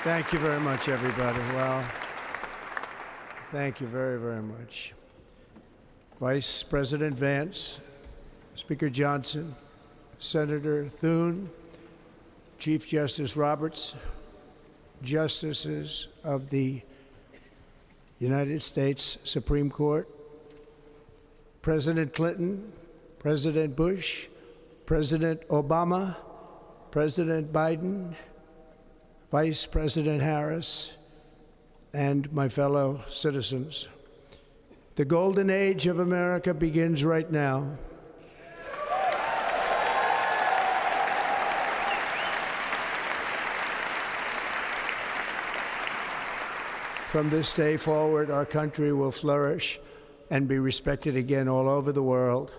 Thank you very much, everybody. Well, thank you very, very much. Vice President Vance, Speaker Johnson, Senator Thune, Chief Justice Roberts, Justices of the United States Supreme Court, President Clinton, President Bush, President Obama, President Biden, Vice President Harris, and my fellow citizens. The golden age of America begins right now. From this day forward, our country will flourish and be respected again all over the world.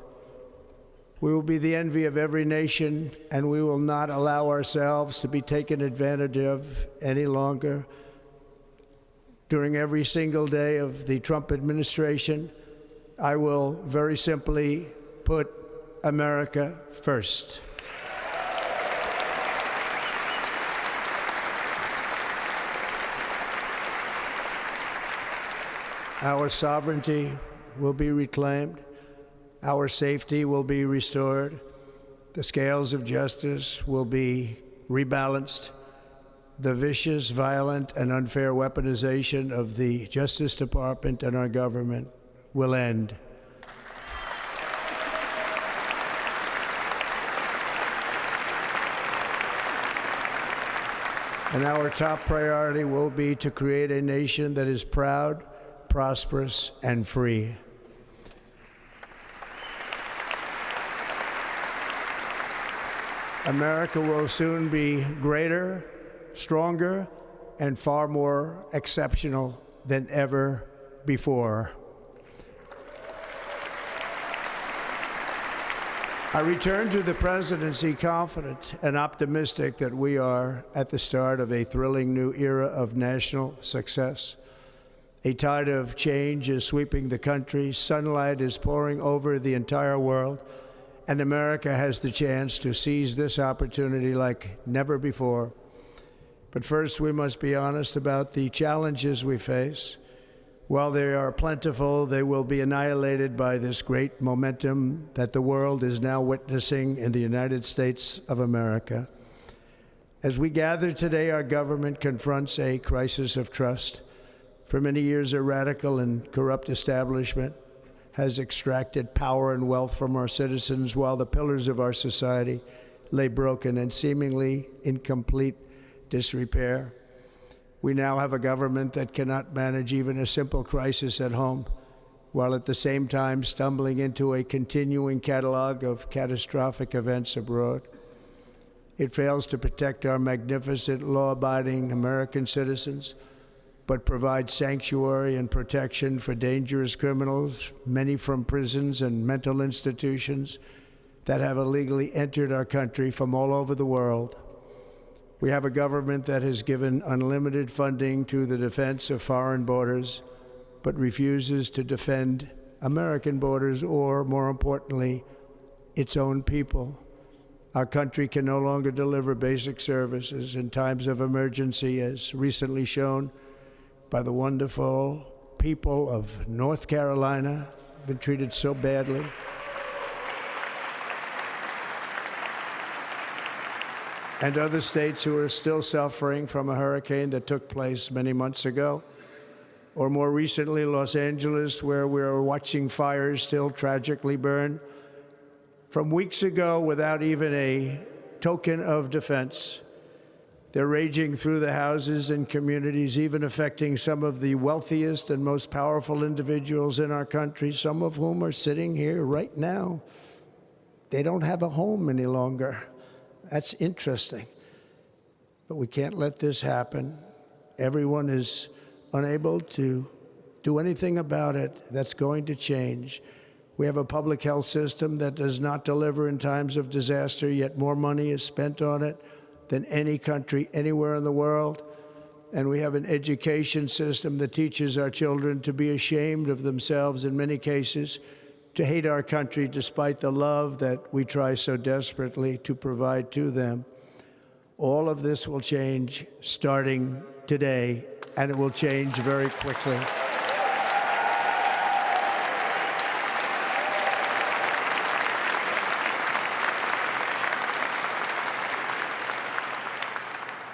We will be the envy of every nation, and we will not allow ourselves to be taken advantage of any longer. During every single day of the Trump administration, I will very simply put America first. Our sovereignty will be reclaimed. Our safety will be restored. The scales of justice will be rebalanced. The vicious, violent, and unfair weaponization of the Justice Department and our government will end. And our top priority will be to create a nation that is proud, prosperous, and free. America will soon be greater, stronger, and far more exceptional than ever before. I return to the presidency confident and optimistic that we are at the start of a thrilling new era of national success. A tide of change is sweeping the country, sunlight is pouring over the entire world, and America has the chance to seize this opportunity like never before. But first, we must be honest about the challenges we face. While they are plentiful, they will be annihilated by this great momentum that the world is now witnessing in the United States of America. As we gather today, our government confronts a crisis of trust. For many years, a radical and corrupt establishment has extracted power and wealth from our citizens while the pillars of our society lay broken and seemingly in complete disrepair. We now have a government that cannot manage even a simple crisis at home, while at the same time stumbling into a continuing catalog of catastrophic events abroad. It fails to protect our magnificent, law-abiding American citizens, but provides sanctuary and protection for dangerous criminals, many from prisons and mental institutions that have illegally entered our country from all over the world. We have a government that has given unlimited funding to the defense of foreign borders, but refuses to defend American borders or, more importantly, its own people. Our country can no longer deliver basic services in times of emergency, as recently shown by the wonderful people of North Carolina, been treated so badly. And other states who are still suffering from a hurricane that took place many months ago. Or more recently, Los Angeles, where we're watching fires still tragically burn from weeks ago without even a token of defense. They're raging through the houses and communities, even affecting some of the wealthiest and most powerful individuals in our country, some of whom are sitting here right now. They don't have a home any longer. That's interesting. But we can't let this happen. Everyone is unable to do anything about it. That's going to change. We have a public health system that does not deliver in times of disaster, yet more money is spent on it than any country anywhere in the world. And we have an education system that teaches our children to be ashamed of themselves in many cases, to hate our country despite the love that we try so desperately to provide to them. All of this will change starting today, and it will change very quickly.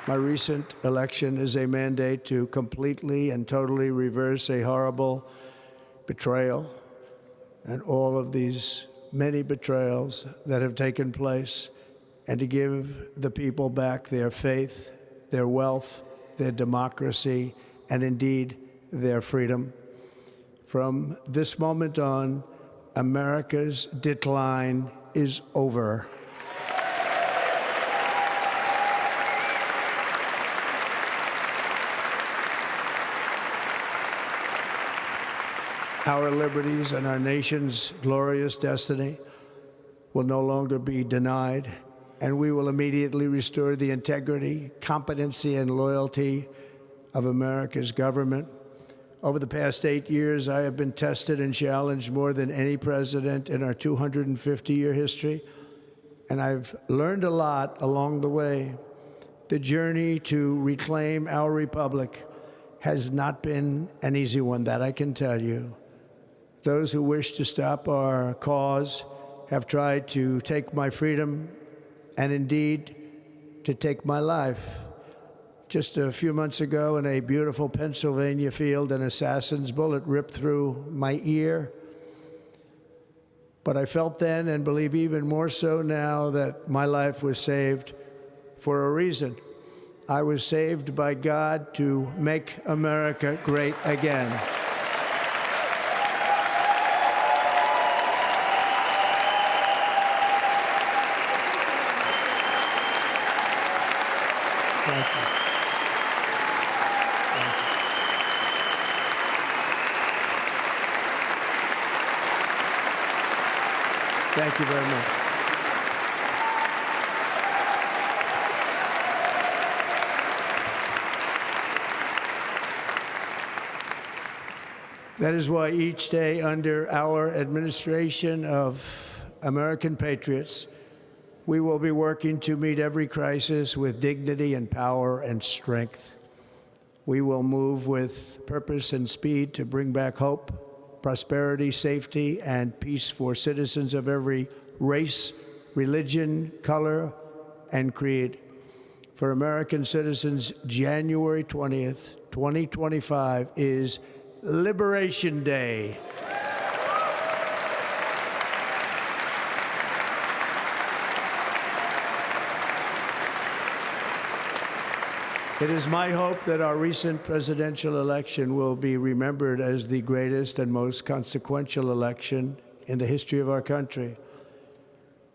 My recent election is a mandate to completely and totally reverse a horrible betrayal and all of these many betrayals that have taken place, and to give the people back their faith, their wealth, their democracy, and indeed their freedom. From this moment on, America's decline is over. Our liberties and our nation's glorious destiny will no longer be denied, and we will immediately restore the integrity, competency, and loyalty of America's government. Over the past 8 years, I have been tested and challenged more than any president in our 250-year history, and I've learned a lot along the way. The journey to reclaim our republic has not been an easy one, that I can tell you. Those who wish to stop our cause have tried to take my freedom and indeed to take my life. Just a few months ago in a beautiful Pennsylvania field, an assassin's bullet ripped through my ear. But I felt then, and believe even more so now, that my life was saved for a reason. I was saved by God to make America great again. Thank you. Thank you very much. That is why each day under our administration of American patriots, we will be working to meet every crisis with dignity and power and strength. We will move with purpose and speed to bring back hope, prosperity, safety, and peace for citizens of every race, religion, color, and creed. For American citizens, January 20th, 2025 is Liberation Day. It is my hope that our recent presidential election will be remembered as the greatest and most consequential election in the history of our country.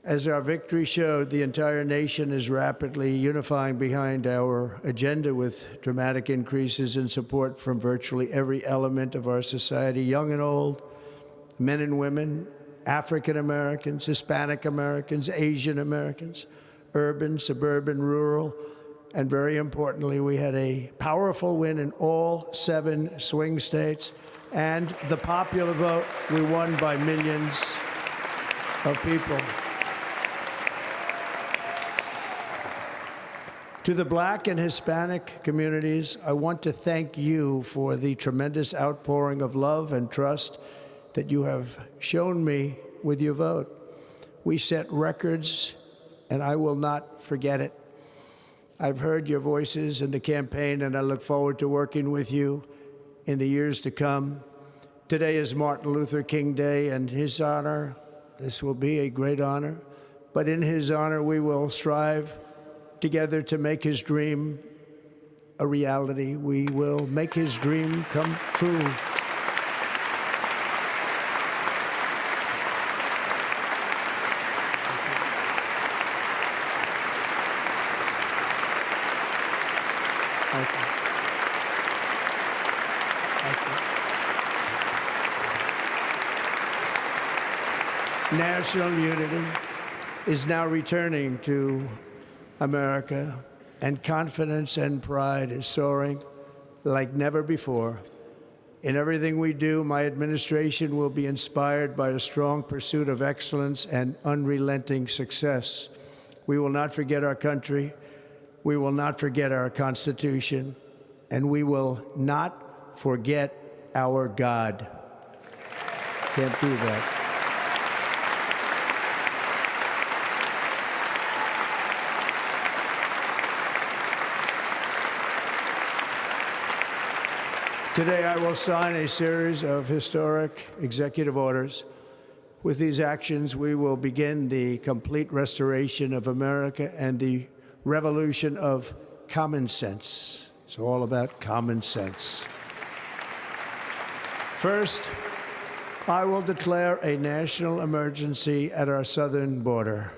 As our victory showed, the entire nation is rapidly unifying behind our agenda with dramatic increases in support from virtually every element of our society, young and old, men and women, African Americans, Hispanic Americans, Asian Americans, urban, suburban, rural, and very importantly, we had a powerful win in all 7 swing states, and the popular vote, we won by millions of people. To the Black and Hispanic communities, I want to thank you for the tremendous outpouring of love and trust that you have shown me with your vote. We set records, and I will not forget it. I've heard your voices in the campaign, and I look forward to working with you in the years to come. Today is Martin Luther King Day, and his honor, this will be a great honor, but in his honor, we will strive together to make his dream a reality. We will make his dream come true. Thank you. Thank you. National unity is now returning to America, and confidence and pride is soaring like never before. In everything we do, my administration will be inspired by a strong pursuit of excellence and unrelenting success. We will not forget our country, We will not forget our Constitution, and we will not forget our God. Can't do that. Today, I will sign a series of historic executive orders. With these actions, we will begin the complete restoration of America and the revolution of common sense. It's all about common sense. First, I will declare a national emergency at our southern border.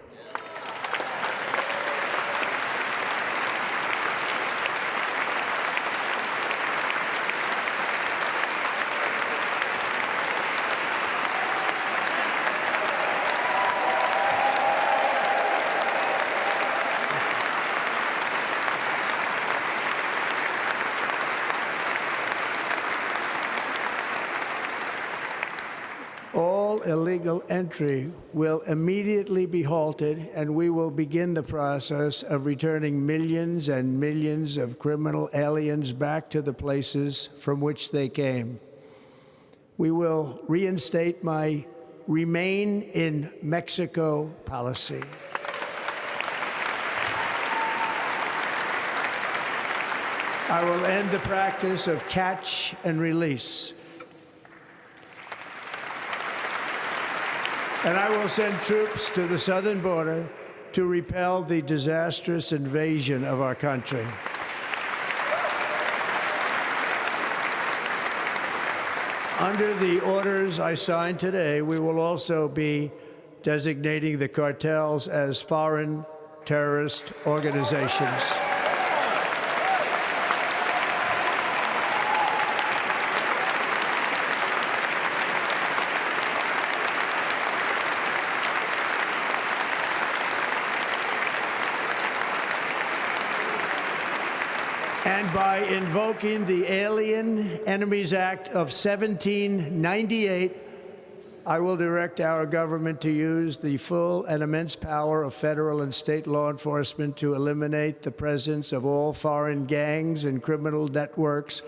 All illegal entry will immediately be halted, and we will begin the process of returning millions and millions of criminal aliens back to the places from which they came. We will reinstate my Remain in Mexico policy. I will end the practice of catch and release. And I will send troops to the southern border to repel the disastrous invasion of our country. Under the orders I signed today, we will also be designating the cartels as foreign terrorist organizations. And by invoking the Alien Enemies Act of 1798, I will direct our government to use the full and immense power of federal and state law enforcement to eliminate the presence of all foreign gangs and criminal networks,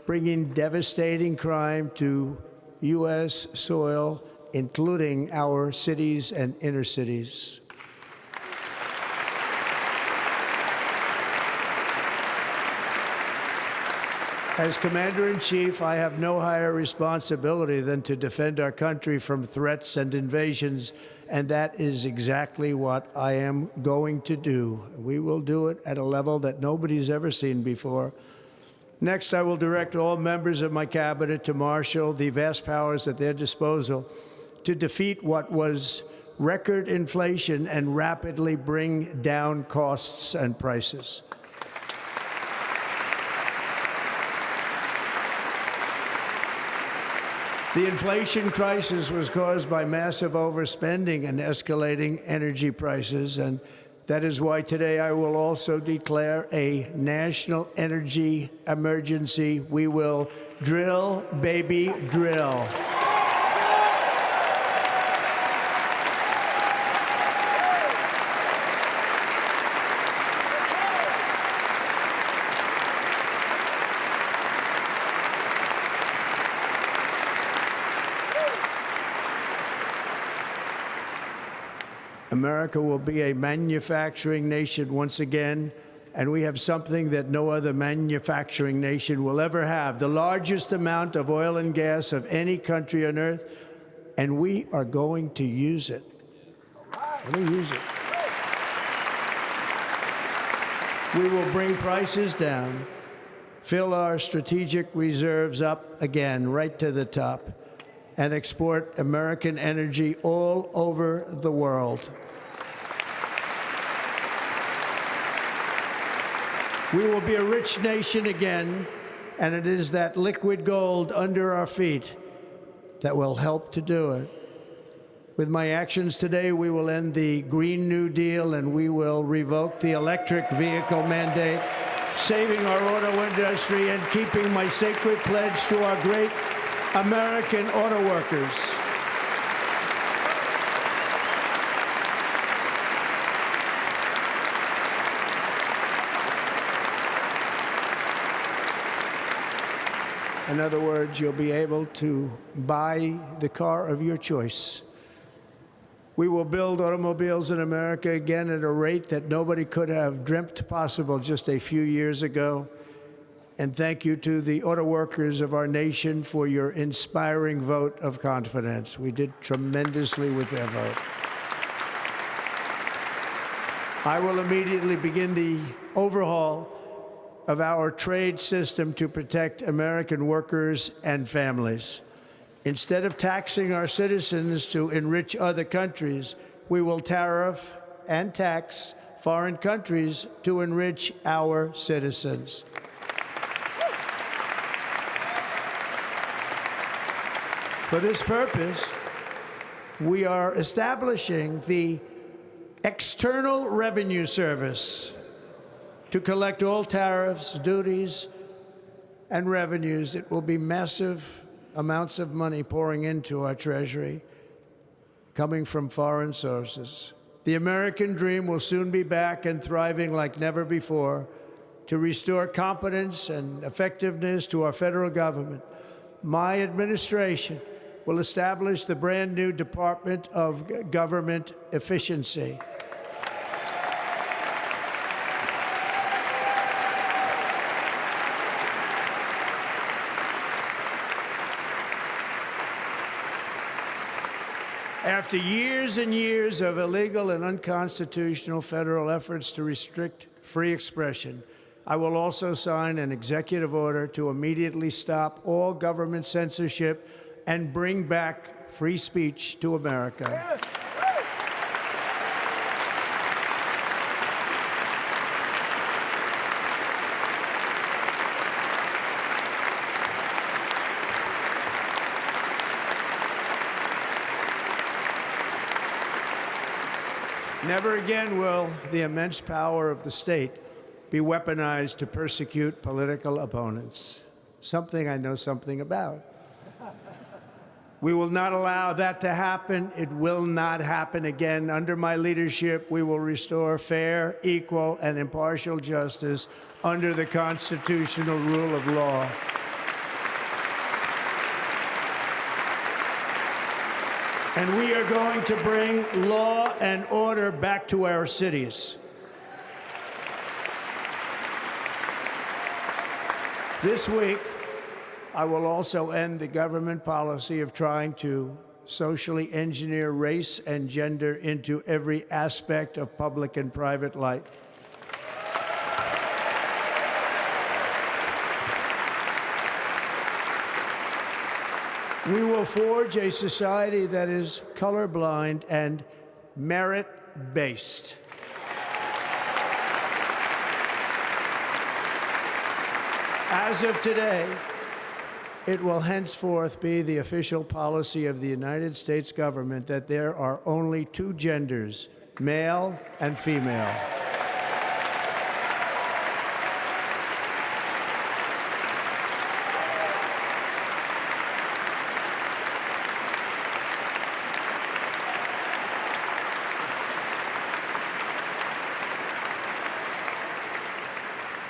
bringing devastating crime to U.S. soil, including our cities and inner cities. As Commander-in-Chief, I have no higher responsibility than to defend our country from threats and invasions, and that is exactly what I am going to do. We will do it at a level that nobody's ever seen before. Next, I will direct all members of my cabinet to marshal the vast powers at their disposal to defeat what was record inflation and rapidly bring down costs and prices. The inflation crisis was caused by massive overspending and escalating energy prices, and that is why today I will also declare a national energy emergency. We will drill, baby, drill. America will be a manufacturing nation once again, and we have something that no other manufacturing nation will ever have, the largest amount of oil and gas of any country on earth, and we are going to use it. We're going to use it. We will bring prices down, fill our strategic reserves up again, right to the top, and export American energy all over the world. We will be a rich nation again, and it is that liquid gold under our feet that will help to do it. With my actions today, we will end the Green New Deal, and we will revoke the electric vehicle mandate, saving our auto industry and keeping my sacred pledge to our great American auto workers. In other words, you'll be able to buy the car of your choice. We will build automobiles in America again at a rate that nobody could have dreamt possible just a few years ago. And thank you to the auto workers of our nation for your inspiring vote of confidence. We did tremendously with their vote. I will immediately begin the overhaul of our trade system to protect American workers and families. Instead of taxing our citizens to enrich other countries, we will tariff and tax foreign countries to enrich our citizens. For this purpose, we are establishing the External Revenue Service to collect all tariffs, duties, and revenues. It will be massive amounts of money pouring into our Treasury, coming from foreign sources. The American dream will soon be back and thriving like never before to restore competence and effectiveness to our federal government. My administration will establish the brand new Department of Government Efficiency. After years and years of illegal and unconstitutional federal efforts to restrict free expression, I will also sign an executive order to immediately stop all government censorship and bring back free speech to America. Never again will the immense power of the state be weaponized to persecute political opponents, something I know something about. We will not allow that to happen. It will not happen again. Under my leadership, we will restore fair, equal, and impartial justice under the constitutional rule of law. And we are going to bring law and order back to our cities. This week, I will also end the government policy of trying to socially engineer race and gender into every aspect of public and private life. We will forge a society that is colorblind and merit-based. As of today, it will henceforth be the official policy of the United States government that there are only two genders, male and female.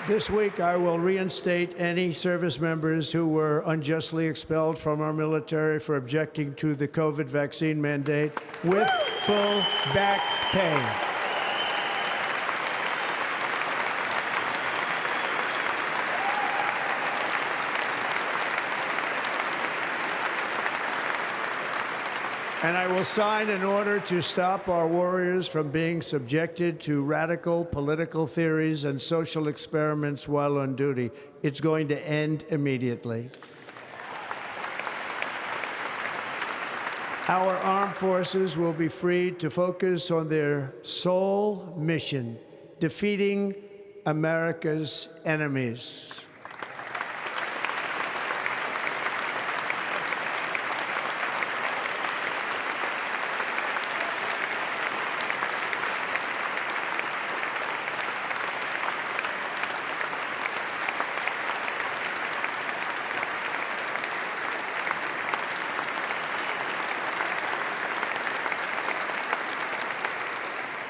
This week, I will reinstate any service members who were unjustly expelled from our military for objecting to the COVID vaccine mandate with full back pay. And I will sign an order to stop our warriors from being subjected to radical political theories and social experiments while on duty. It's going to end immediately. Our armed forces will be freed to focus on their sole mission, defeating America's enemies.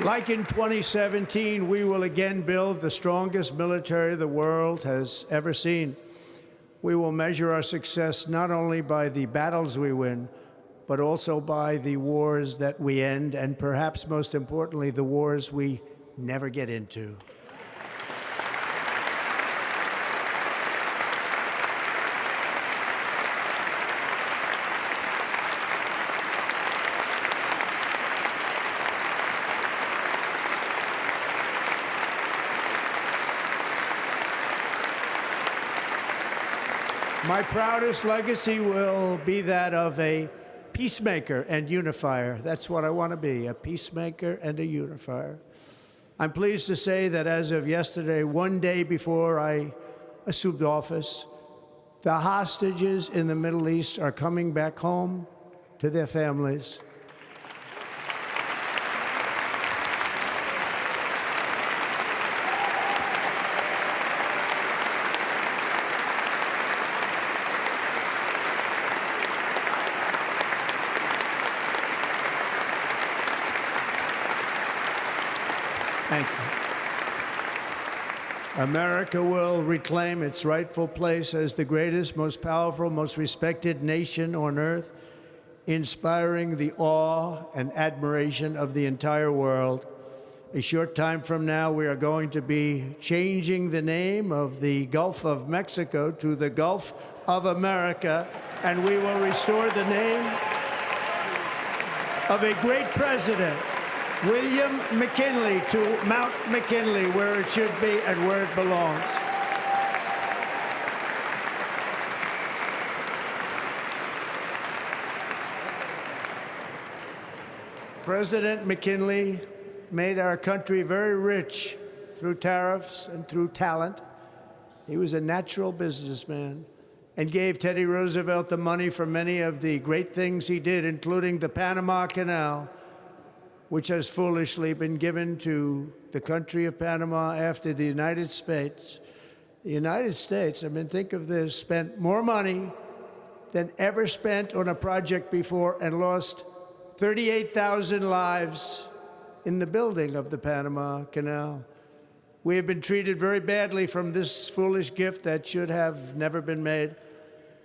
Like in 2017, we will again build the strongest military the world has ever seen. We will measure our success not only by the battles we win, but also by the wars that we end, and perhaps most importantly, the wars we never get into. My proudest legacy will be that of a peacemaker and unifier. That's what I want to be, a peacemaker and a unifier. I'm pleased to say that as of yesterday, one day before I assumed office, the hostages in the Middle East are coming back home to their families. Thank you. America will reclaim its rightful place as the greatest, most powerful, most respected nation on earth, inspiring the awe and admiration of the entire world. A short time from now, we are going to be changing the name of the Gulf of Mexico to the Gulf of America, and we will restore the name of a great president, William McKinley, to Mount McKinley, where it should be and where it belongs. President McKinley made our country very rich through tariffs and through talent. He was a natural businessman and gave Teddy Roosevelt the money for many of the great things he did, including the Panama Canal, which has foolishly been given to the country of Panama after the United States. The United States, I mean, think of this, spent more money than ever spent on a project before and lost 38,000 lives in the building of the Panama Canal. We have been treated very badly from this foolish gift that should have never been made,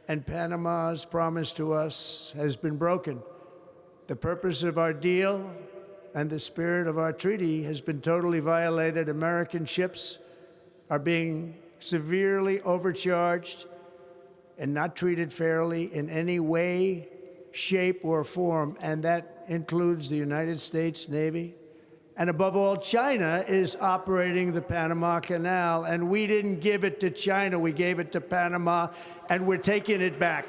and Panama's promise to us has been broken. The purpose of our deal and the spirit of our treaty has been totally violated. American ships are being severely overcharged and not treated fairly in any way, shape, or form, and that includes the United States Navy. And above all, China is operating the Panama Canal, and we didn't give it to China, we gave it to Panama, and we're taking it back.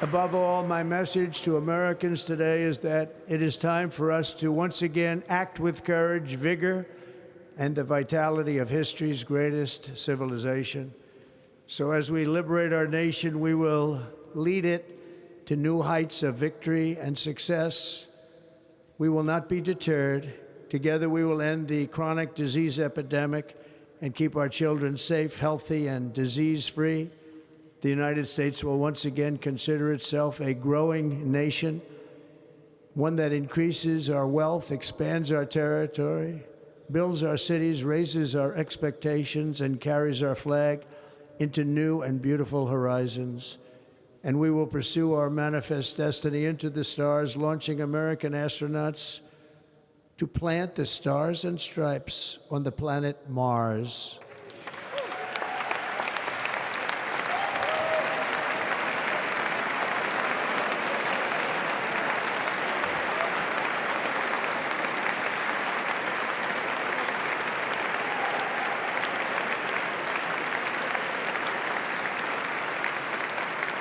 Above all, my message to Americans today is that it is time for us to once again act with courage, vigor, and the vitality of history's greatest civilization. So as we liberate our nation, we will lead it to new heights of victory and success. We will not be deterred. Together we will end the chronic disease epidemic and keep our children safe, healthy, and disease-free. The United States will once again consider itself a growing nation, one that increases our wealth, expands our territory, builds our cities, raises our expectations, and carries our flag into new and beautiful horizons. And we will pursue our manifest destiny into the stars, launching American astronauts to plant the stars and stripes on the planet Mars.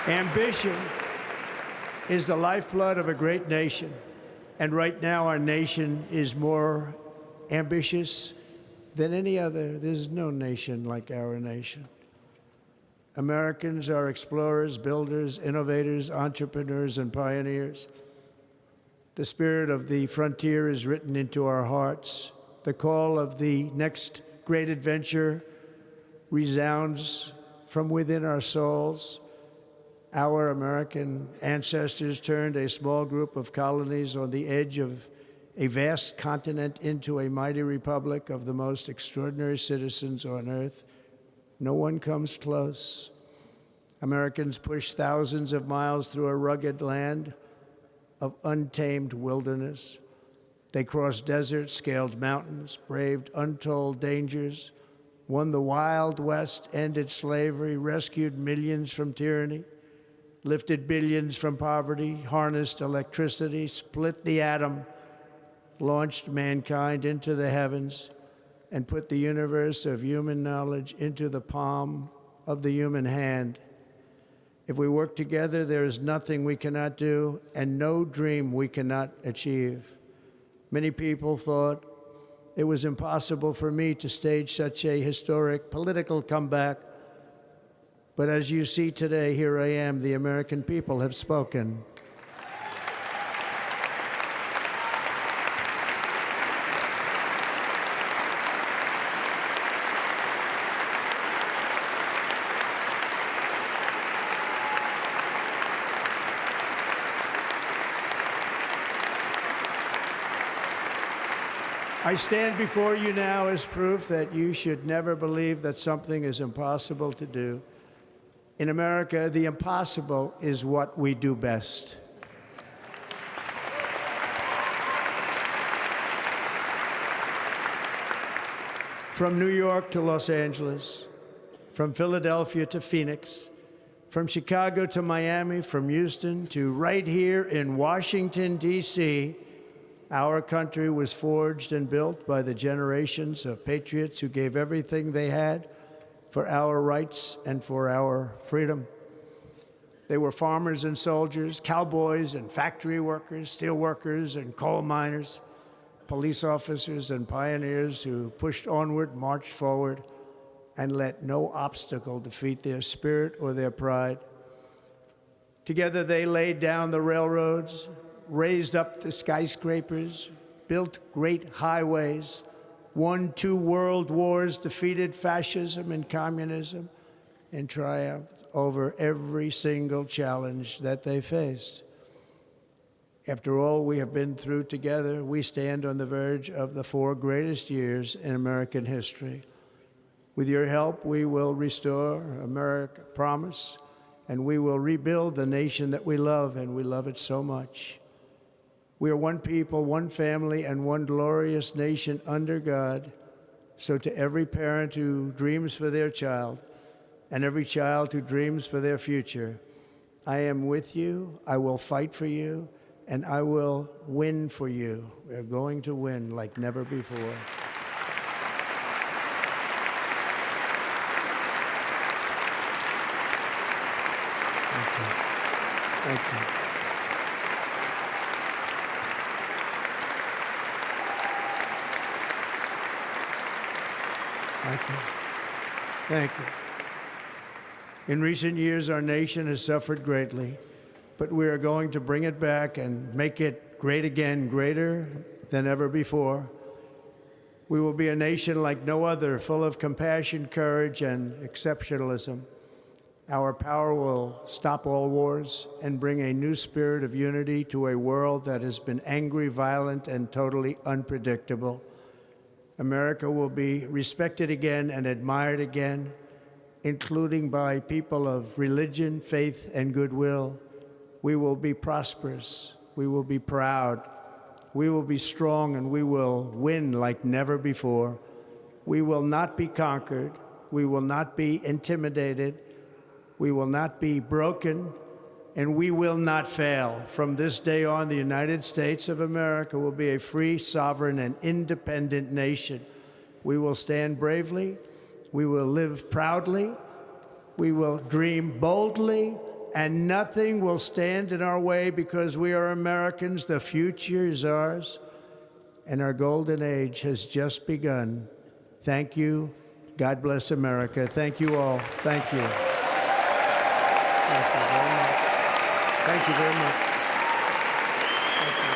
Ambition is the lifeblood of a great nation, and right now our nation is more ambitious than any other. There's no nation like our nation. Americans are explorers, builders, innovators, entrepreneurs, and pioneers. The spirit of the frontier is written into our hearts. The call of the next great adventure resounds from within our souls. Our American ancestors turned a small group of colonies on the edge of a vast continent into a mighty republic of the most extraordinary citizens on earth. No one comes close. Americans pushed thousands of miles through a rugged land of untamed wilderness. They crossed deserts, scaled mountains, braved untold dangers, won the Wild West, ended slavery, rescued millions from tyranny, lifted billions from poverty, harnessed electricity, split the atom, launched mankind into the heavens, and put the universe of human knowledge into the palm of the human hand. If we work together, there is nothing we cannot do and no dream we cannot achieve. Many people thought it was impossible for me to stage such a historic political comeback. But as you see today, here I am. The American people have spoken. I stand before you now as proof that you should never believe that something is impossible to do. In America, the impossible is what we do best. From New York to Los Angeles, from Philadelphia to Phoenix, from Chicago to Miami, from Houston to right here in Washington, D.C., our country was forged and built by the generations of patriots who gave everything they had for our rights and for our freedom. They were farmers and soldiers, cowboys and factory workers, steel workers and coal miners, police officers and pioneers who pushed onward, marched forward, and let no obstacle defeat their spirit or their pride. Together they laid down the railroads, raised up the skyscrapers, built great highways, won 2 world wars, defeated fascism and communism, and triumphed over every single challenge that they faced. After all we have been through together, we stand on the verge of the 4 greatest years in American history. With your help, we will restore America, promise, and we will rebuild the nation that we love, and we love it so much. We are one people, one family, and one glorious nation under God. So to every parent who dreams for their child, and every child who dreams for their future, I am with you, I will fight for you, and I will win for you. We're going to win like never before. Thank you. Thank you. Thank you. Thank you. In recent years, our nation has suffered greatly, but we are going to bring it back and make it great again, greater than ever before. We will be a nation like no other, full of compassion, courage, and exceptionalism. Our power will stop all wars and bring a new spirit of unity to a world that has been angry, violent, and totally unpredictable. America will be respected again and admired again, including by people of religion, faith, and goodwill. We will be prosperous. We will be proud. We will be strong, and we will win like never before. We will not be conquered. We will not be intimidated. We will not be broken, and we will not fail. From this day on, the United States of America will be a free, sovereign, and independent nation. We will stand bravely. We will live proudly. We will dream boldly, and nothing will stand in our way because we are Americans. The future is ours, and our golden age has just begun. Thank you. God bless America. Thank you all. Thank you. Thank you very much. Thank you very much. Thank you.